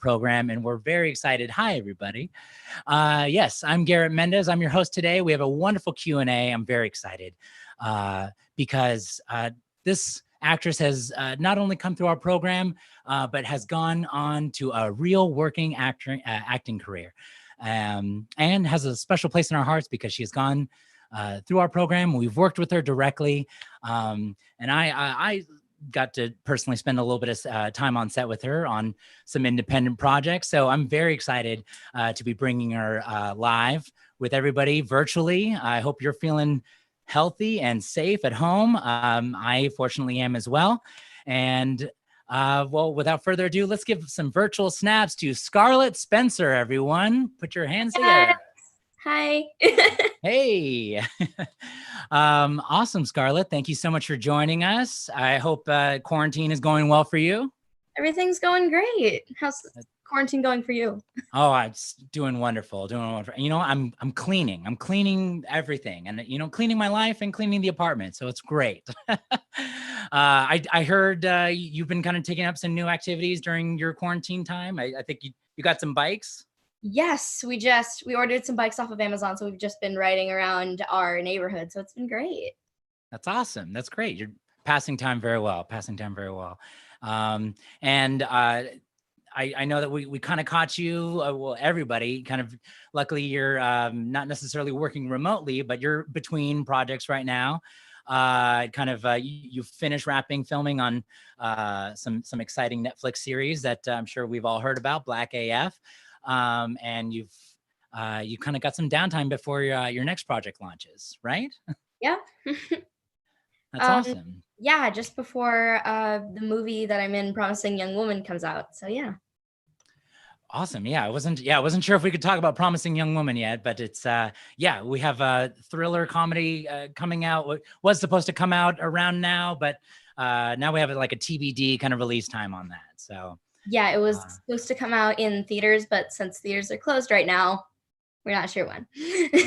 program, and we're very excited. Hi, everybody. Yes, I'm Garrett Mendez. I'm your host today. We have a wonderful Q&A. I'm very excited because this actress has not only come through our program, but has gone on to a real working acting career, and has a special place in our hearts because she has gone through our program. We've worked with her directly, and I got to personally spend a little bit of time on set with her on some independent projects. So I'm very excited to be bringing her live with everybody virtually. I hope you're feeling healthy and safe at home. I fortunately am as well. And well, without further ado, let's give some virtual snaps to Scarlet Spencer, everyone. Put your hands together. Hi. Hey. Awesome, Scarlett. Thank you so much for joining us. I hope quarantine is going well for you. Everything's going great. How's quarantine going for you? Oh, it's doing wonderful. You know, I'm cleaning. I'm cleaning everything, and you know, cleaning my life and cleaning the apartment. So it's great. I heard you've been kind of taking up some new activities during your quarantine time. I think you got some bikes. Yes, we ordered some bikes off of Amazon, so we've just been riding around our neighborhood. So it's been great. That's awesome. That's great. You're passing time very well. And I know that we kind of caught you, well, everybody kind of, luckily you're not necessarily working remotely, but you're between projects right now. You finished wrapping filming on some exciting Netflix series that I'm sure we've all heard about, Black AF. And you kind of got some downtime before your next project launches, right? Yeah. That's awesome. Yeah, just before the movie that I'm in, Promising Young Woman, comes out. So yeah. Awesome. Yeah, I wasn't sure if we could talk about Promising Young Woman yet, but it's we have a thriller comedy coming out. Was supposed to come out around now, but now we have like a TBD kind of release time on that. So yeah, it was supposed to come out in theaters, but since theaters are closed right now, we're not sure when.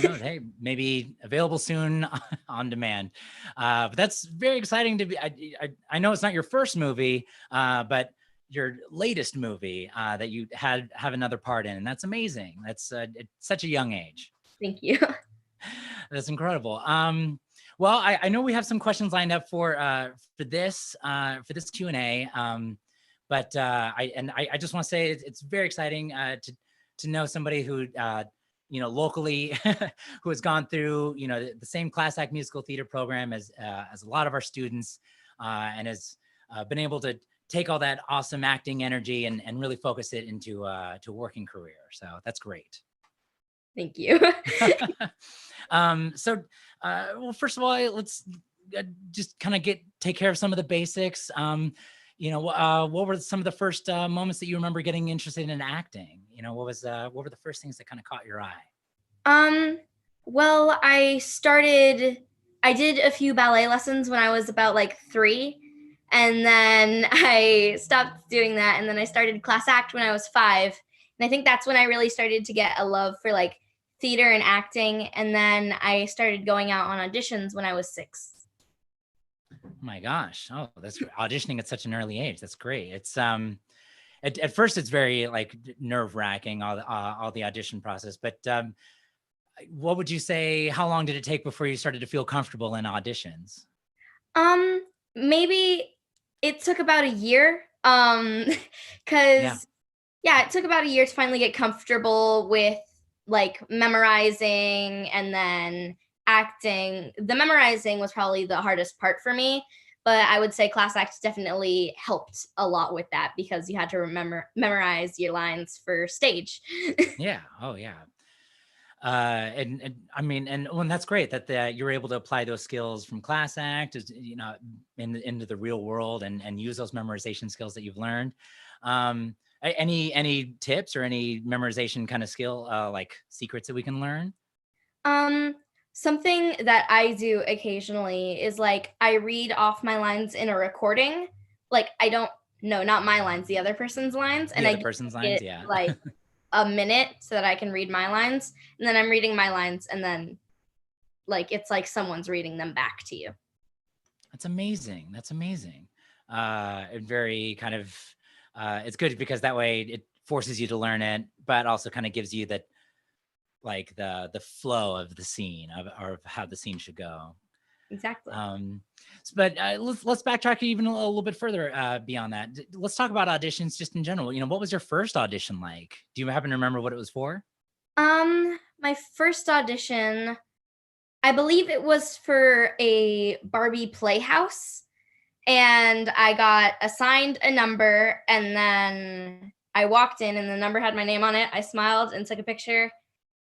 No, hey, maybe available soon on demand. But that's very exciting to be. I know it's not your first movie, but your latest movie that you have another part in, and that's amazing. That's at such a young age. Thank you. That's incredible. Well, I know we have some questions lined up for this Q&A, but I just want to say it's very exciting to know somebody who you know, locally who has gone through, you know, the same class act musical theater program as a lot of our students, and has been able to take all that awesome acting energy and really focus it into to a working career. So that's great. Thank you. Well, first of all, let's just kind of take care of some of the basics. You know, what were some of the first moments that you remember getting interested in acting? You know, what were the first things that kind of caught your eye? Well, I did a few ballet lessons when I was about like 3, and then I stopped doing that, and then I started class act when I was 5, and I think that's when I really started to get a love for like theater and acting, and then I started going out on auditions when I was 6. Oh my gosh. Oh, that's auditioning at such an early age. That's great. It's at first it's very like nerve-wracking, all the audition process, but what would you say, how long did it take before you started to feel comfortable in auditions? Maybe it took about a year. Cause yeah, it took about a year to finally get comfortable with like memorizing and then acting. The memorizing was probably the hardest part for me, but I would say class act definitely helped a lot with that because you had to memorize your lines for stage. Yeah. Oh yeah. And I mean, and that's great that you're able to apply those skills from class act, you know, into the real world and use those memorization skills that you've learned. Any tips or any memorization kind of skill, like secrets that we can learn? Something that I do occasionally is like I read off my lines in a recording. Like not my lines, the other person's lines, and the other person's lines, yeah. Like a minute so that I can read my lines, and then I'm reading my lines, and then like it's like someone's reading them back to you. That's amazing. And very kind of it's good because that way it forces you to learn it, but also kind of gives you that, like the flow of the scene of how the scene should go. Exactly. But let's backtrack even a little bit further beyond that. Let's talk about auditions just in general. What was your first audition like? Do you happen to remember what it was for? My first audition, I believe it was for a Barbie playhouse, and I got assigned a number, and then I walked in and the number had my name on it. I smiled and took a picture,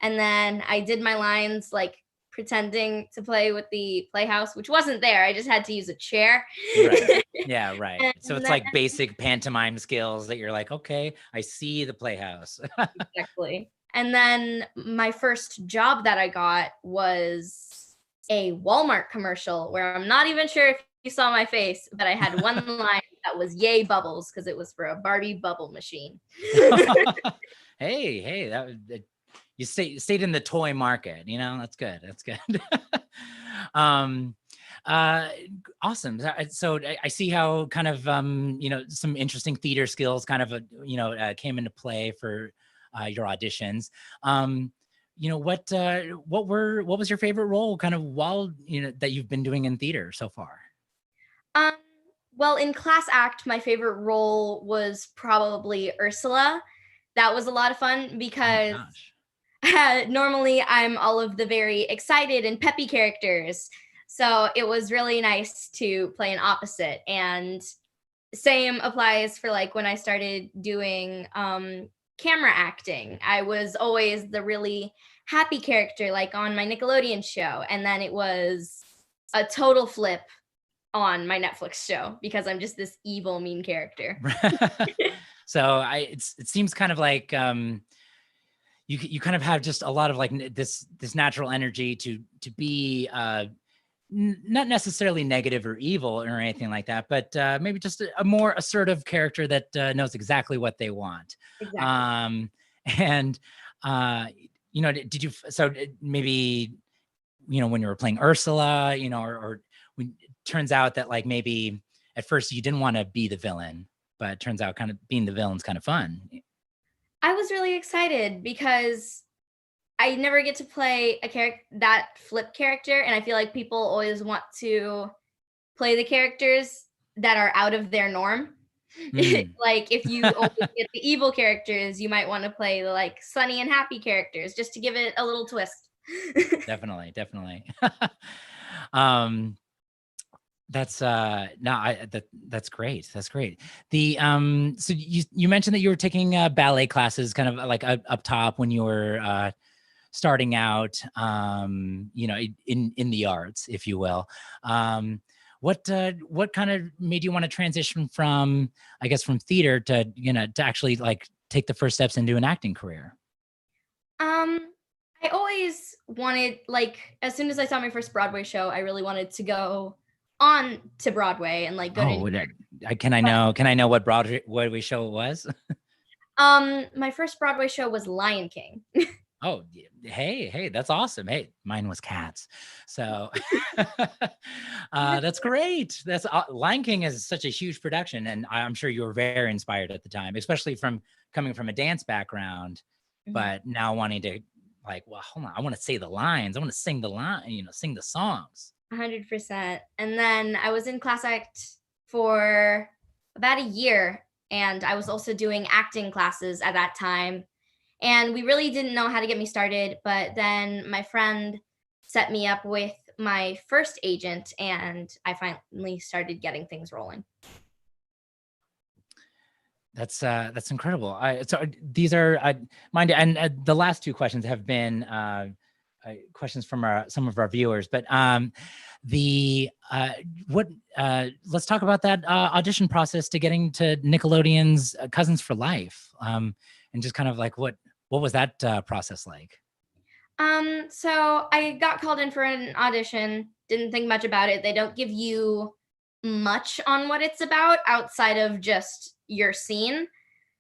and then I did my lines like pretending to play with the playhouse, which wasn't there. I just had to use a chair. Right. Yeah, right. So And it's then, like basic pantomime skills that you're like, okay, I see the playhouse. exactly. And then my first job that I got was a Walmart commercial where I'm not even sure if you saw my face, but I had one line that was "Yay bubbles" because it was for a Barbie bubble machine. Hey, you stayed in the toy market. That's good. That's good. um, Awesome. So I see how kind of some interesting theater skills kind of came into play for your auditions. What was your favorite role kind of while that you've been doing in theater so far? Um, well, in class act, my favorite role was probably Ursula. That was a lot of fun Oh my because gosh. normally I'm all of the very excited and peppy characters. So it was really nice to play an opposite. And same applies for like when I started doing camera acting. I was always the really happy character, like on my Nickelodeon show. And then it was a total flip on my Netflix show because I'm just this evil, mean character. So it seems kind of like you kind of have just a lot of like this natural energy to be not necessarily negative or evil or anything like that, but maybe just a more assertive character that knows exactly what they want. Exactly. And did you maybe when you were playing Ursula, or when it turns out that like maybe at first you didn't want to be the villain, but it turns out kind of being the villain's kind of fun. I was really excited because I never get to play a character that flip character, and I feel like people always want to play the characters that are out of their norm. Mm. Like if you always get the evil characters, you might want to play the like sunny and happy characters just to give it a little twist. Definitely. um that's no I that's great. That's great. The so you mentioned that you were taking ballet classes kind of like up top when you were starting out, in the arts, if you will. What kind of made you want to transition from, I guess, from theater to to actually like take the first steps into an acting career? I always wanted, like, as soon as I saw my first Broadway show, I really wanted to go on to Broadway and like go to Oh, New York. can I know what Broadway show it was? My first Broadway show was Lion King. Oh, hey, that's awesome. Hey, mine was Cats. So that's great. That's Lion King is such a huge production, and I'm sure you were very inspired at the time, especially from coming from a dance background, Mhm. but now wanting to like, well, hold on, I want to say the lines, I want to sing the line, sing the songs. 100%. And then I was in class act for about a year, and I was also doing acting classes at that time. And we really didn't know how to get me started, but then my friend set me up with my first agent, and I finally started getting things rolling. That's incredible. These are mind you, and the last two questions have been questions from some of our viewers, but the what let's talk about that audition process to getting to Nickelodeon's Cousins for Life, and just kind of like what was that process like? So I got called in for an audition, didn't think much about it. They don't give you much on what it's about outside of just your scene.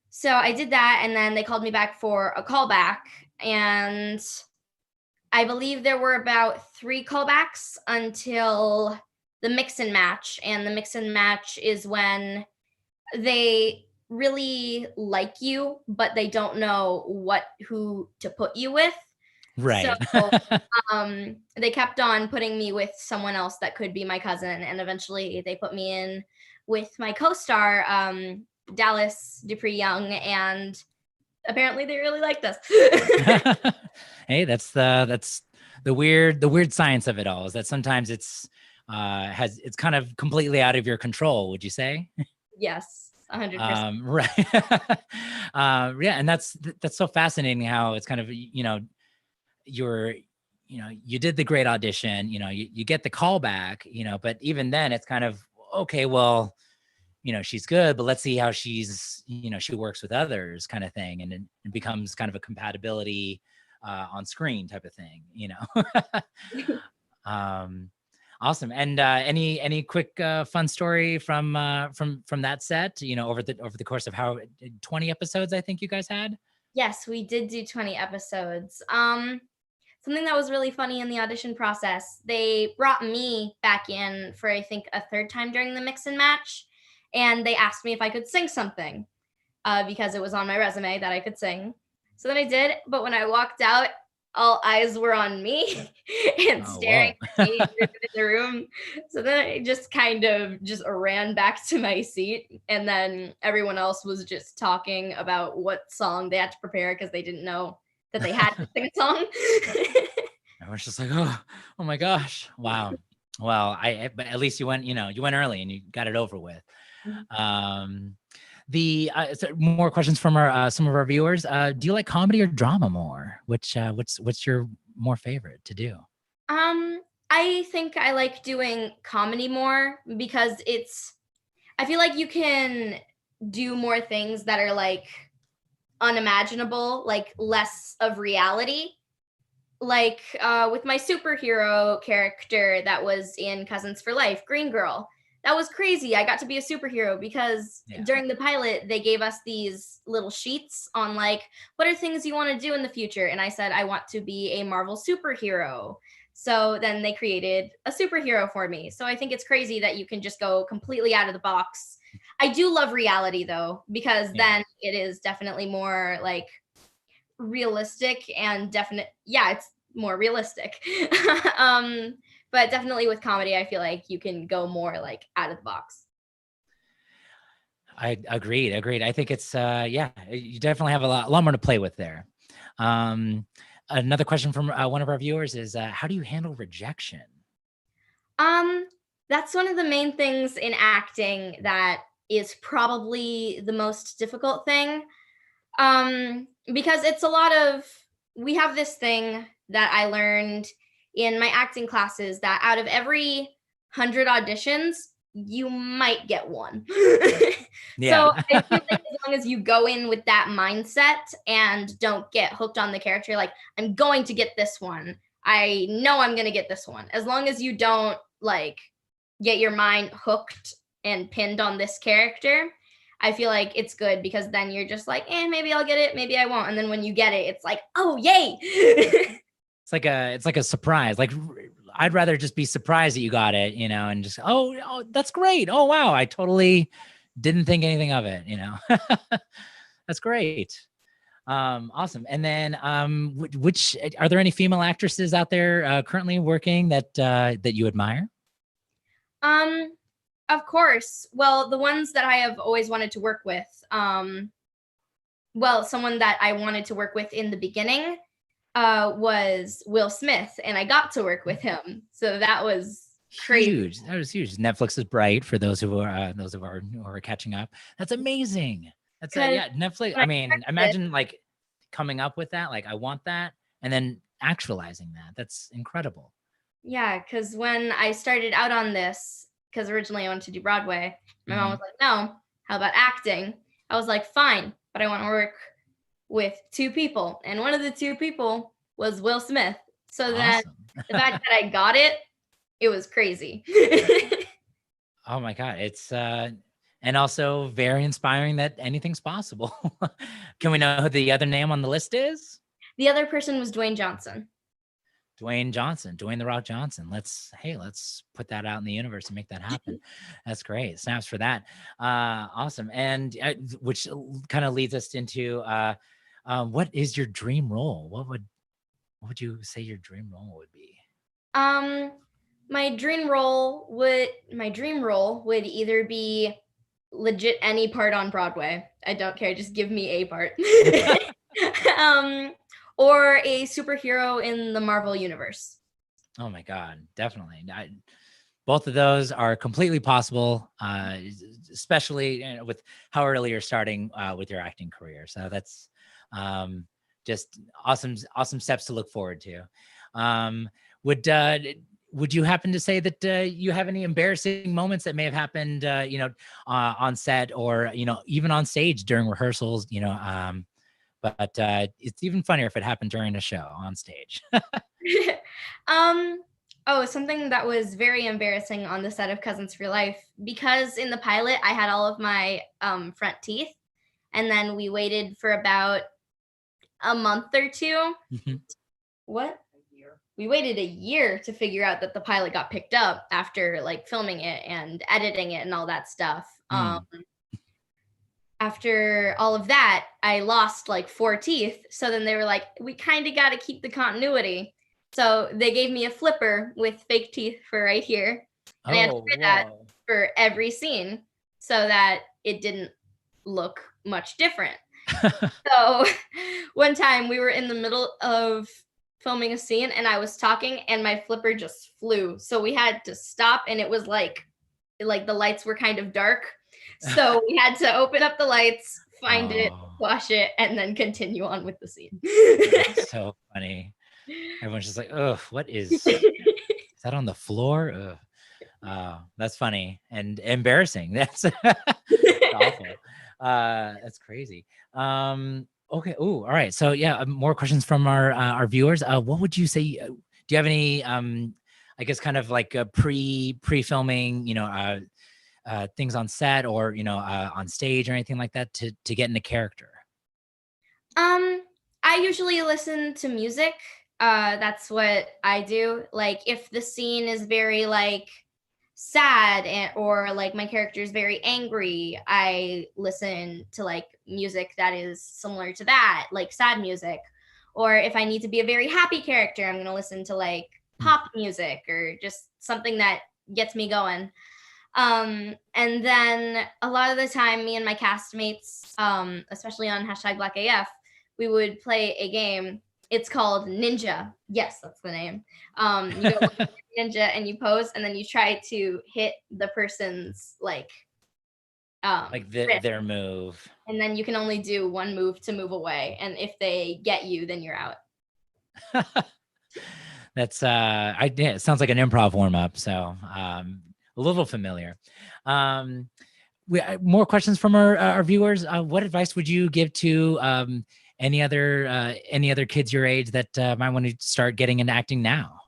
So I did that, and then they called me back for a callback, and I believe there were about 3 callbacks until the mix and match, and the mix and match is when they really like you, but they don't know who to put you with. So Right. they kept on putting me with someone else that could be my cousin, and eventually they put me in with my co-star, Dallas Dupree Young, and apparently they really liked us. Hey, that's the weird science of it all, is that sometimes it's kind of completely out of your control, would you say? Yes, 100%. Right. Yeah, and that's so fascinating how it's kind of, you're, you did the great audition, you get the call back, but even then it's kind of, okay, well, she's good, but let's see how she's, she works with others, kind of thing. And it becomes kind of a compatibility on screen type of thing, um, awesome. And any quick fun story from that set, over the course of 20 episodes, I think you guys had? Yes, we did do 20 episodes. Something that was really funny in the audition process, they brought me back in for, I think, a third time during the mix and match, and they asked me if I could sing something, because it was on my resume that I could sing. So then I did, but when I walked out, all eyes were on me and Oh, staring whoa. at me in the room. So then I just kind of just ran back to my seat, and then everyone else was just talking about what song they had to prepare because they didn't know that they had to sing a song. I was just like, oh my gosh, wow. Well, but at least you went early and you got it over with. Um, so more questions from our some of our viewers. Do you like comedy or drama more? What's your more favorite to do? I think I like doing comedy more because I feel like you can do more things that are like unimaginable, like less of reality. Like with my superhero character that was in Cousins for Life, Green Girl. That was crazy. I got to be a superhero because Yeah. during the pilot, they gave us these little sheets on like, what are things you want to do in the future? And I said, I want to be a Marvel superhero. So then they created a superhero for me. So I think it's crazy that you can just go completely out of the box. I do love reality though, because then it is definitely more like realistic and definite. Yeah, it's more realistic. But definitely with comedy, I feel like you can go more like out of the box. I agreed. I think it's you definitely have a lot more to play with there. Another question from one of our viewers is, how do you handle rejection? That's one of the main things in acting that is probably the most difficult thing. Because it's a lot of, we have this thing that I learned in my acting classes that out of every 100 auditions, you might get one. Yeah. So I feel like as long as you go in with that mindset and don't get hooked on the character, like, I'm going to get this one. I know I'm going to get this one. As long as you don't like get your mind hooked and pinned on this character, I feel like it's good because then you're just like, maybe I'll get it, maybe I won't. And then when you get it, it's like, oh, yay. It's like a surprise. Like, I'd rather just be surprised that you got it, and just, oh, that's great. Oh, wow. I totally didn't think anything of it, That's great. Awesome. And then, which are there any female actresses out there currently working that you admire? Of course. Well, the ones that I have always wanted to work with, someone that I wanted to work with in the beginning was Will Smith, and I got to work with him. So that was crazy. Huge. That was huge. Netflix is Bright for those who are catching up. That's amazing. That's Netflix. I mean, imagine like coming up with that. Like, I want that, and then actualizing that. That's incredible. Yeah, because when I started out on this, because originally I wanted to do Broadway, my mom was like, "No, how about acting?" I was like, "Fine, but I want to work with two people," and one of the two people was Will Smith. So then the fact that I got it, it was crazy. Oh my God. It's and also very inspiring that anything's possible. Can we know who the other name on the list is? The other person was Dwayne Johnson. Dwayne the Rock Johnson. Let's put that out in the universe and make that happen. That's great. Snaps for that. Awesome. And which kind of leads us into what is your dream role? What would you say your dream role would be? My dream role would either be legit any part on Broadway. I don't care, just give me a part. Or a superhero in the Marvel universe. Oh my God, definitely. Both of those are completely possible, especially with how early you're starting with your acting career. So that's just awesome steps to look forward to. Would you happen to say that you have any embarrassing moments that may have happened, on set or, even on stage during rehearsals, but it's even funnier if it happened during a show on stage. Something that was very embarrassing on the set of Cousins for Life, because in the pilot I had all of my front teeth, and then we waited for about a month or two. What? We waited a year to figure out that the pilot got picked up after like filming it and editing it and all that stuff. After all of that, I lost like 4 teeth. So then they were like, we kind of got to keep the continuity. So they gave me a flipper with fake teeth for right here. And I had to wear that for every scene so that it didn't look much different. So one time we were in the middle of filming a scene and I was talking and my flipper just flew. So we had to stop, and it was like the lights were kind of dark. So we had to open up the lights, find it, wash it, and then continue on with the scene. That's so funny. Everyone's just like, oh, what is that on the floor? That's funny and embarrassing. That's awful. That's crazy. Okay. Ooh, all right. So yeah, more questions from our viewers. What would you say? Do you have any, I guess, kind of like a pre-filming, things on set or, on stage or anything like that to get into character? I usually listen to music. That's what I do. Like if the scene is very like sad or like my character is very angry, I listen to like music that is similar to that, like sad music. Or if I need to be a very happy character, I'm going to listen to like pop music or just something that gets me going. And then a lot of the time, me and my castmates, especially on #BlackAF, we would play a game. It's called Ninja. Yes, that's the name. You go Ninja and you pose, and then you try to hit the person's like their move. And then you can only do one move to move away. And if they get you, then you're out. That's it sounds like an improv warm up. So a little familiar. More questions from our viewers. What advice would you give to any other kids your age that might want to start getting into acting now?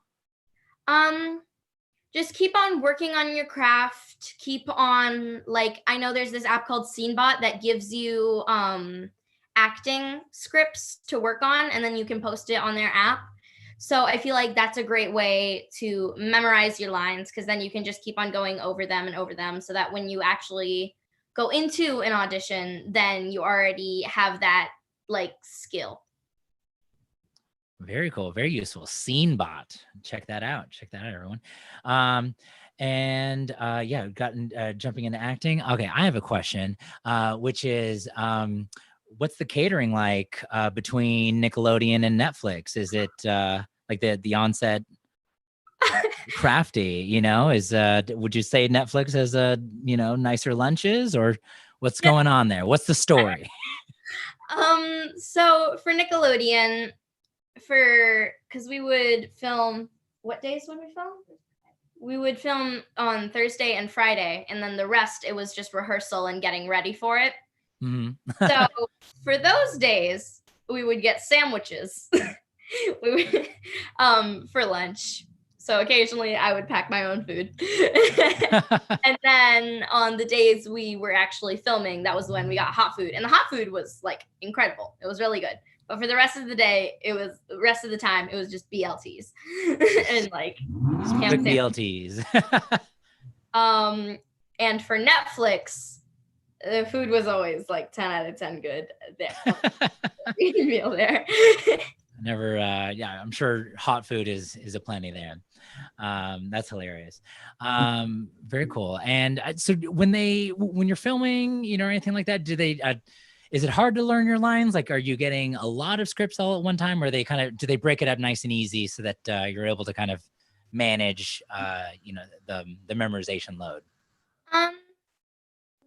Just keep on working on your craft. Keep on, like, I know there's this app called SceneBot that gives you acting scripts to work on, and then you can post it on their app. So I feel like that's a great way to memorize your lines, because then you can just keep on going over them and over them, so that when you actually go into an audition, then you already have that like skill. Very cool. Very useful. SceneBot. Check that out. Everyone. Jumping into acting. Okay. I have a question, which is, what's the catering like between Nickelodeon and Netflix? Is it like the onset crafty, would you say Netflix has nicer lunches, or what's going on there? What's the story? So for Nickelodeon, because we would film, what days would we film? We would film on Thursday and Friday, and then the rest, it was just rehearsal and getting ready for it. Mm-hmm. So for those days, we would get sandwiches for lunch. So occasionally I would pack my own food. And then on the days we were actually filming, that was when we got hot food. And the hot food was like incredible. It was really good. But for the rest of the time, it was just BLTs and like Quick BLTs. And for Netflix, the food was always like 10 out of 10 good there. Meal there. Never, yeah, I'm sure hot food is aplenty there. That's hilarious. Very cool. And so when you're filming, you know, or anything like that, do they, is it hard to learn your lines? Like, are you getting a lot of scripts all at one time, or do they break it up nice and easy so that you're able to kind of manage, you know, the memorization load?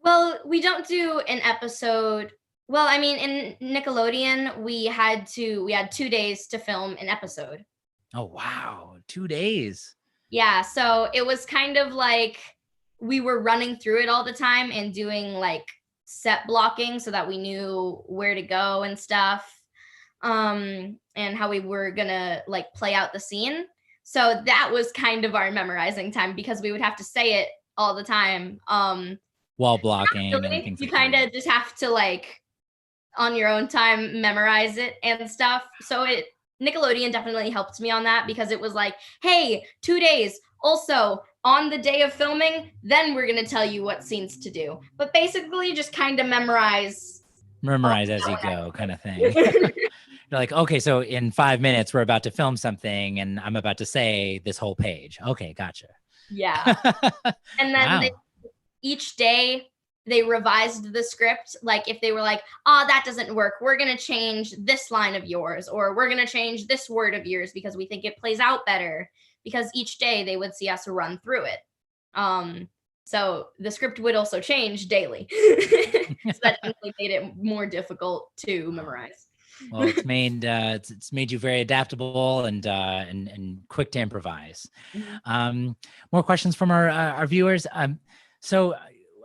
Well, we don't do an episode. Well, I mean, in Nickelodeon, we had 2 days to film an episode. Oh, wow. 2 days. Yeah. So it was kind of like we were running through it all the time and doing like set blocking so that we knew where to go and stuff. And how we were gonna like play out the scene. So that was kind of our memorizing time because we would have to say it all the time. Wall blocking and things you kind of just have to like on your own time memorize it and stuff. So Nickelodeon definitely helped me on that because it was like, hey, 2 days. Also, on the day of filming, then we're going to tell you what scenes to do. But basically just kind of memorize as you go kind of thing. You're like, okay, so in 5 minutes, we're about to film something and I'm about to say this whole page. Okay, gotcha. Yeah. And then each day they revised the script. Like if they were like, oh, that doesn't work, we're going to change this line of yours, or we're going to change this word of yours because we think it plays out better. Because each day they would see us run through it. So the script would also change daily. So that definitely made it more difficult to memorize. Well, it's made you very adaptable and quick to improvise. More questions from our viewers. So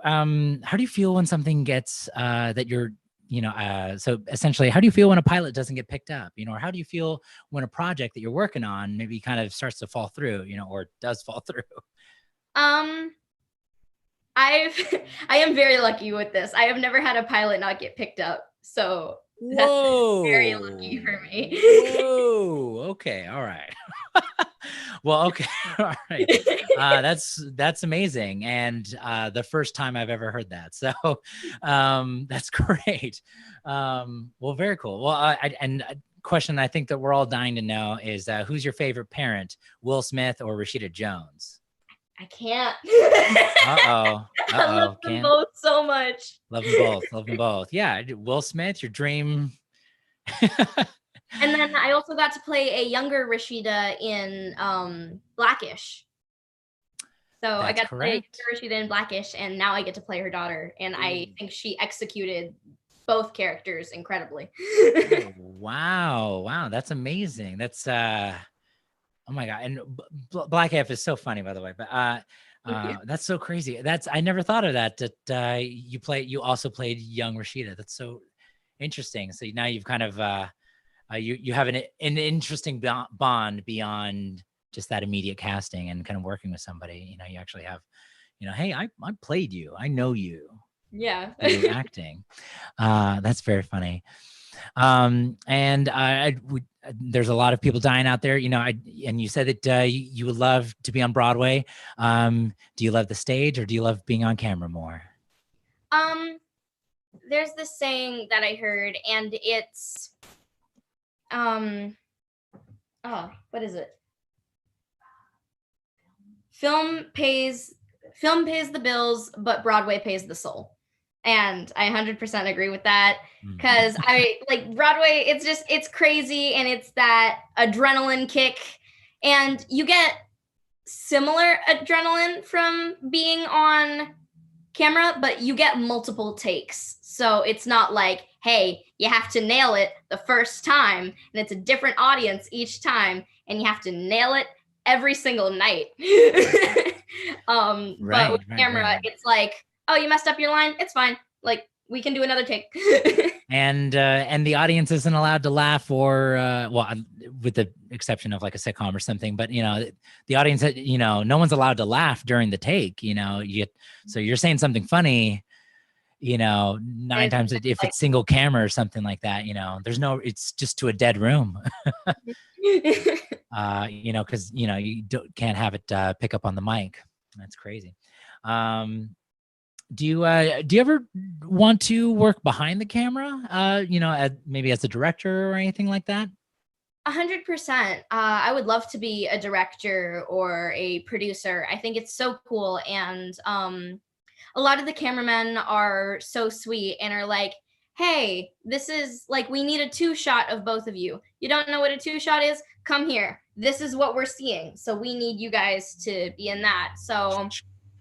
how do you feel when something gets that you're, you know, so essentially, how do you feel when a pilot doesn't get picked up, you know, or how do you feel when a project that you're working on maybe kind of starts to fall through, you know, or does fall through? I am very lucky with this. I have never had a pilot not get picked up. So that's very lucky for me. Whoa. Okay. All right. Well, okay. All right. That's amazing. And the first time I've ever heard that. So that's great. Well, very cool. Well, question I think that we're all dying to know is who's your favorite parent, Will Smith or Rashida Jones? I can't. I love them both so much. Love them both. Love them both. Yeah. Will Smith, your dream. And then I also got to play a younger Rashida in Blackish. So that's I got to play Rashida in Blackish, and now I get to play her daughter. And I think she executed both characters incredibly. Oh, wow. That's amazing. That's oh my God. And Black F is so funny, by the way, but that's so crazy. I never thought of that you also played young Rashida. That's so interesting. So now you've kind of you have an interesting bond beyond just that immediate casting and kind of working with somebody. You know, you actually have, you know, hey, I played you. I know you. Yeah. You're acting. That's very funny. And there's a lot of people dying out there, you know, and you said that you would love to be on Broadway. Do you love the stage or do you love being on camera more? There's this saying that I heard, and it's, what is it? Film pays the bills, but Broadway pays the soul. And I 100% agree with that, because I like Broadway. It's crazy, and it's that adrenaline kick, and you get similar adrenaline from being on camera, but you get multiple takes. So it's not like, hey, you have to nail it the first time, and it's a different audience each time, and you have to nail it every single night. But with camera, it's like, oh, you messed up your line, it's fine. Like, we can do another take. And the audience isn't allowed to laugh, or well, with the exception of like a sitcom or something, but you know, the audience, you know, no one's allowed to laugh during the take, you know, so you're saying something funny, you know, nine It's times if it's single camera or something like that, you know, it's just to a dead room. You know, because you know can't have it pick up on the mic. That's crazy. Do you ever want to work behind the camera? You know, maybe as a director or anything like that? 100%. I would love to be a director or a producer. I think it's so cool, and a lot of the cameramen are so sweet and are like, hey, this is like, we need a 2-shot of both of you. You don't know what a 2-shot is? Come here. This is what we're seeing. So we need you guys to be in that. So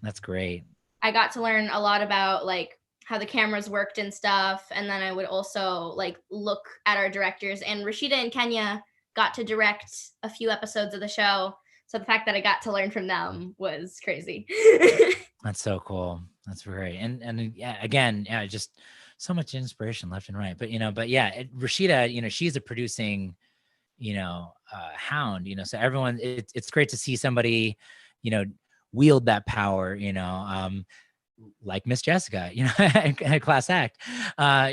That's great. I got to learn a lot about like how the cameras worked and stuff. And then I would also like look at our directors, and Rashida and Kenya got to direct a few episodes of the show. So the fact that I got to learn from them was crazy. That's so cool. That's great. And yeah, again, yeah, just so much inspiration left and right. But you know, yeah, Rashida, you know, she's a producing, you know, hound, you know, so everyone, it's great to see somebody, you know, wield that power, you know, like Miss Jessica, you know, at class act,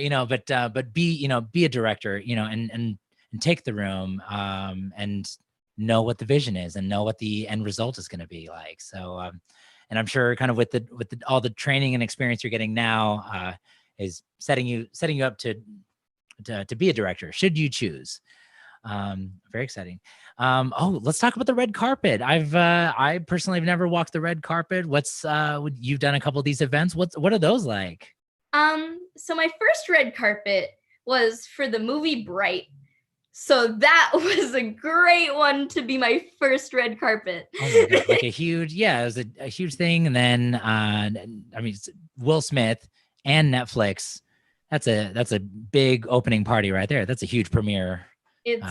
you know, but be, you know, be a director, you know, and take the room, and know what the vision is and know what the end result is going to be like. So, and I'm sure kind of with all the training and experience you're getting now, is setting you up to be a director, should you choose. Very exciting. Oh, let's talk about the red carpet. I personally have never walked the red carpet. You've done a couple of these events. What are those like? So my first red carpet was for the movie Bright. So that was a great one to be my first red carpet. Oh my God, like it was a huge thing. And then, I mean, Will Smith and Netflix. That's a big opening party right there. That's a huge premiere. It's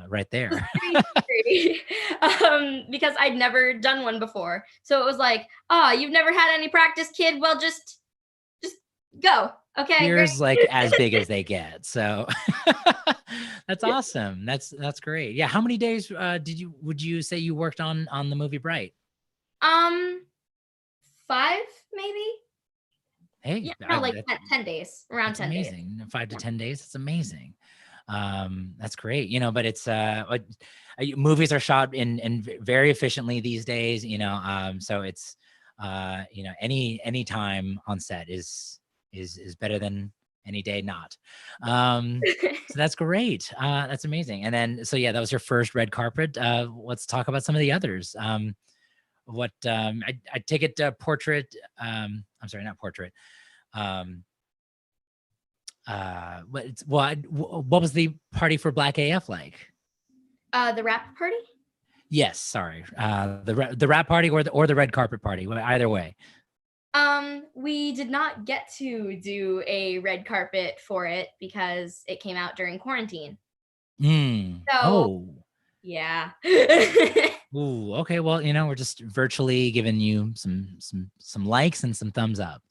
right there. pretty because I'd never done one before. So it was like, oh, you've never had any practice, kid? Well, just go. Okay, Here's great. like as big as they get. So that's awesome. That's great. Yeah. How many days would you say you worked on the movie Bright? 5 maybe. Hey, Yeah, no, like 10 days, around 10 days. Amazing. 5 to 10 days. It's amazing. That's great. You know, but it's movies are shot in very efficiently these days, you know. So it's you know, any time on set is better than any day not. So that's great. That's amazing. And then so yeah, that was your first red carpet. Let's talk about some of the others. What I take it portrait. I'm sorry, not portrait. What was the party for Black AF like? The rap party? Yes, sorry. The rap party or the red carpet party. Either way. We did not get to do a red carpet for it because it came out during quarantine. So, Oh. yeah. Ooh, okay. Well, you know, we're just virtually giving you some likes and some thumbs up.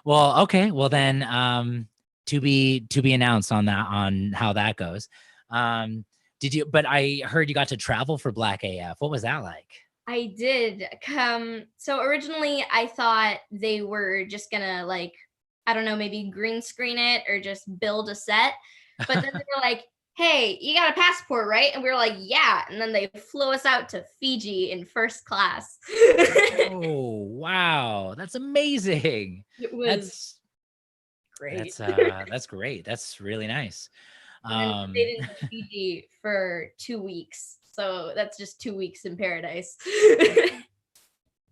Well, okay. Well then, to be announced on how that goes. But I heard you got to travel for Black AF. What was that like? I did. So originally I thought they were just gonna like, I don't know, maybe green screen it or just build a set. But then they were like, hey, you got a passport, right? And we were like, yeah. And then they flew us out to Fiji in first class. Oh, wow. That's amazing. It was great. That's great. That's really nice. And stayed in Fiji for 2 weeks. So that's just 2 weeks in paradise.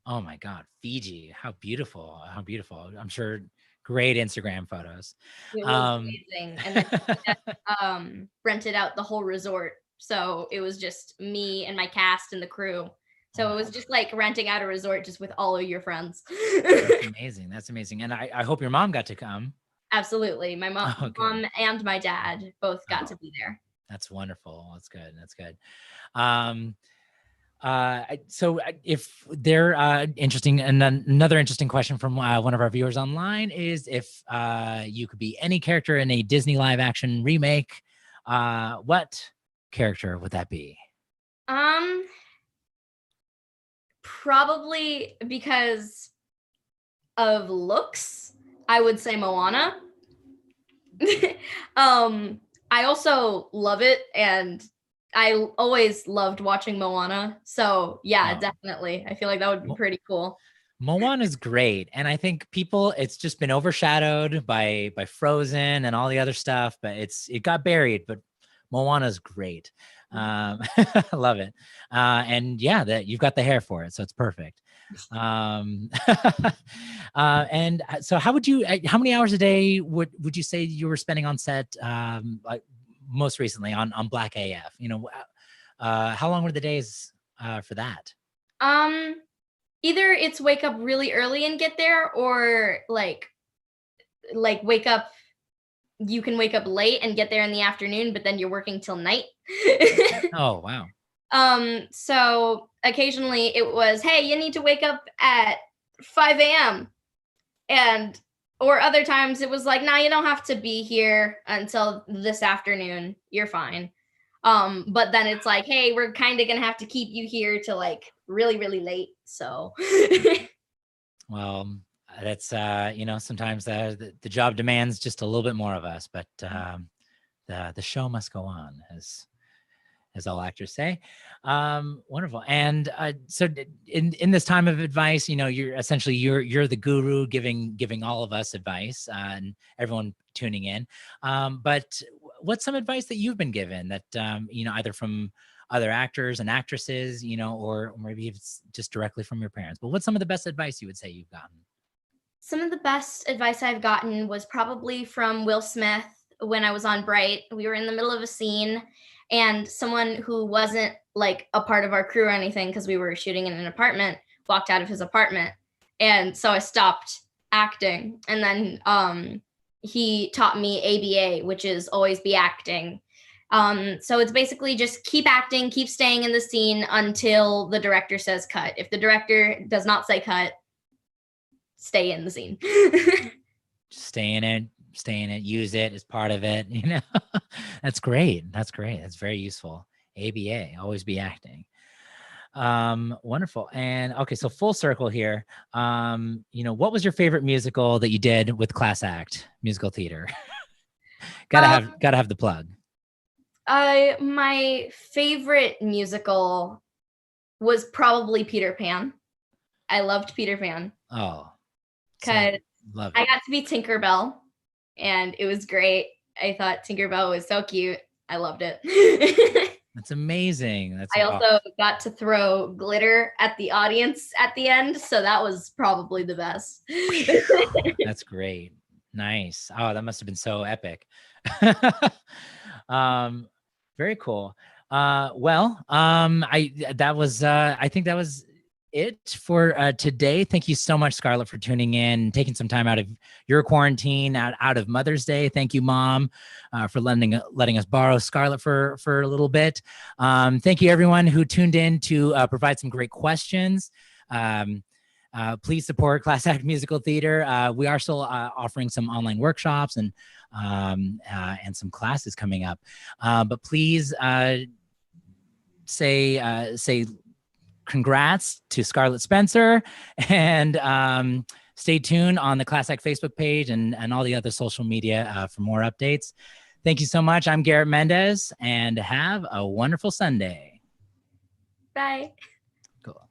Oh my God, Fiji. How beautiful. How beautiful. I'm sure great Instagram photos. It was amazing. And then rented out the whole resort. So it was just me and my cast and the crew. So it was just like renting out a resort just with all of your friends. That's amazing. That's amazing. And I hope your mom got to come. Absolutely. My mom and my dad both got to be there. That's wonderful. That's good. That's good. So if they're interesting, and another interesting question from one of our viewers online is if you could be any character in a Disney live action remake, what character would that be? Probably because of looks, I would say Moana. I also love it, and I always loved watching Moana. So yeah, Oh. definitely. I feel like that would be pretty cool. Moana is great, and I think it's just been overshadowed by Frozen and all the other stuff, but it got buried. But Moana is great. I love it, and yeah, that you've got the hair for it, so it's perfect. And so, how many hours a day would you say you were spending on set? Like most recently on Black AF, how long were the days for that? Um, Either it's wake up really early and get there, or wake up. You can wake up late and get there in the afternoon, but then you're working till night. Oh, wow. So occasionally it was, hey, you need to wake up at 5 a.m. Or other times it was like, nah, you don't have to be here until this afternoon. You're fine. But then it's like, hey, we're kind of gonna have to keep you here till like really, really late. So Well, that's sometimes the job demands just a little bit more of us, but the show must go on, as all actors say. Wonderful. And so in this time of advice, you're essentially you're the guru giving all of us advice, and everyone tuning in. But what's some advice that you've been given that either from other actors and actresses, or maybe it's just directly from your parents? But what's some of the best advice you would say you've gotten? some of the best advice I've gotten was probably from Will Smith when I was on Bright. We were in the middle of a scene, and someone who wasn't like a part of our crew or anything, because we were shooting in an apartment, walked out of his apartment. And so I stopped acting. And then he taught me ABA, which is always be acting. So it's basically just keep acting, keep staying in the scene until the director says cut. If the director does not say cut, stay in the scene. Stay in it, use it as part of it. That's great. That's very useful. ABA, always be acting. Wonderful. And okay, so full circle here. What was your favorite musical that you did with Class Act Musical Theater? gotta have the plug. My favorite musical was probably Peter Pan. I loved Peter Pan. Oh, because love it. I got to be Tinkerbell, and it was great. I thought Tinkerbell was so cute. I loved it. That's amazing. I also got to throw glitter at the audience at the end, so that was probably the best. That's great. Nice. Oh, that must have been so epic. Very cool. I think that was it for today. Thank you so much, Scarlet, for tuning in, taking some time out of your quarantine, out of Mother's Day. Thank you, Mom, for letting us borrow Scarlet for a little bit. Thank you, everyone who tuned in to provide some great questions. Please support Class Act Musical Theater. We are still offering some online workshops and some classes coming up. But please say congrats to Scarlet Spencer, and stay tuned on the Class Act Facebook page and all the other social media for more updates. Thank you so much. I'm Garrett Mendez, and have a wonderful Sunday. Bye. Cool.